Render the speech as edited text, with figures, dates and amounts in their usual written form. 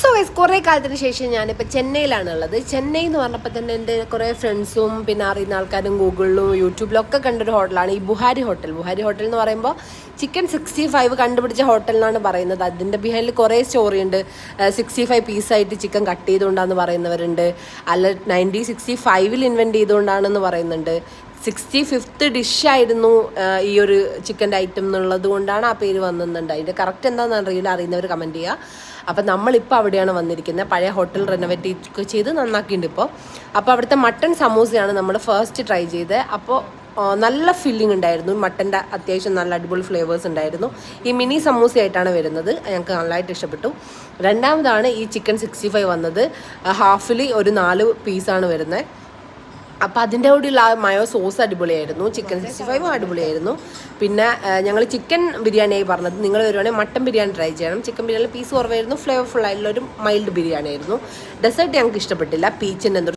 So guys കുറേ കാലത്തിന് ശേഷം ഞാനിപ്പോൾ ചെന്നൈയിലാണുള്ളത്. ചെന്നൈ എന്ന് പറഞ്ഞപ്പോൾ തന്നെ എൻ്റെ കുറേ ഫ്രണ്ട്സും പിന്നെ അറിയുന്ന ആൾക്കാരും ഗൂഗിളിലും യൂട്യൂബിലും ഒക്കെ കണ്ടൊരു ഹോട്ടലാണ് ഈ ബുഹാരി ഹോട്ടൽ. ബുഹാരി ഹോട്ടൽ എന്ന് പറയുമ്പോൾ ചിക്കൻ 65 കണ്ടുപിടിച്ച ഹോട്ടൽ എന്നാണ് പറയുന്നത്. അതിൻ്റെ ബിഹൈൻഡിൽ കുറേ സ്റ്റോറി ഉണ്ട്. 65 പീസായിട്ട് ചിക്കൻ കട്ട് ചെയ്തുകൊണ്ടാണെന്ന് പറയുന്നവരുണ്ട്, അല്ല 1965 ഇൻവെൻറ്റ് ചെയ്തുകൊണ്ടാണെന്ന് പറയുന്നുണ്ട്. 65th ഡിഷായിരുന്നു ഈ ഒരു ചിക്കൻ്റെ ഐറ്റം എന്നുള്ളത് കൊണ്ടാണ് ആ പേര് വന്നിട്ടുണ്ട്. അതിൻ്റെ കറക്റ്റ് എന്താണെന്ന് അറിയില്ല, അറിയുന്നവർ കമൻറ്റ് ചെയ്യുക. അപ്പം നമ്മളിപ്പോൾ അവിടെയാണ് വന്നിരിക്കുന്നത്. പഴയ ഹോട്ടൽ റെനോവേറ്റ് ചെയ്ത് നന്നാക്കിയിട്ടുണ്ട് ഇപ്പോൾ. അപ്പോൾ അവിടുത്തെ മട്ടൺ സമൂസയാണ് നമ്മൾ ഫസ്റ്റ് ട്രൈ ചെയ്തത്. അപ്പോൾ നല്ല ഫില്ലിംഗ് ഉണ്ടായിരുന്നു. മട്ടൻ്റെ അത്യാവശ്യം നല്ല അടിപൊളി ഫ്ലേവേഴ്സ് ഉണ്ടായിരുന്നു. ഈ മിനി സമൂസയായിട്ടാണ് വരുന്നത്, ഞങ്ങൾക്ക് നല്ലതായിട്ട് ഇഷ്ടപ്പെട്ടു. രണ്ടാമതാണ് ഈ ചിക്കൻ 65 വന്നത്. ഹാഫിൽ ഒരു 4 പീസാണ് വരുന്നത്. അപ്പോൾ അതിൻ്റെ കൂടെയുള്ള ആ മയോ സോസ് അടിപൊളിയായിരുന്നു. ചിക്കൻ 65 അടിപൊളിയായിരുന്നു. പിന്നെ ഞങ്ങൾ ചിക്കൻ ബിരിയാണിയായി പറഞ്ഞത്, നിങ്ങൾ വരുവാണെങ്കിൽ മട്ടൻ ബിരിയാണി ട്രൈ ചെയ്യണം. ചിക്കൻ ബിരിയാണി പീസ് കുറവായിരുന്നു, ഫ്ലേവർഫുൾ ആയിട്ടുള്ള ഒരു മൈൽഡ് ബിരിയാണി ആയിരുന്നു. ഡെസേർട്ട് ഞങ്ങൾക്ക് ഇഷ്ടപ്പെട്ടില്ല. പീച്ചിൻ്റെ എന്തോ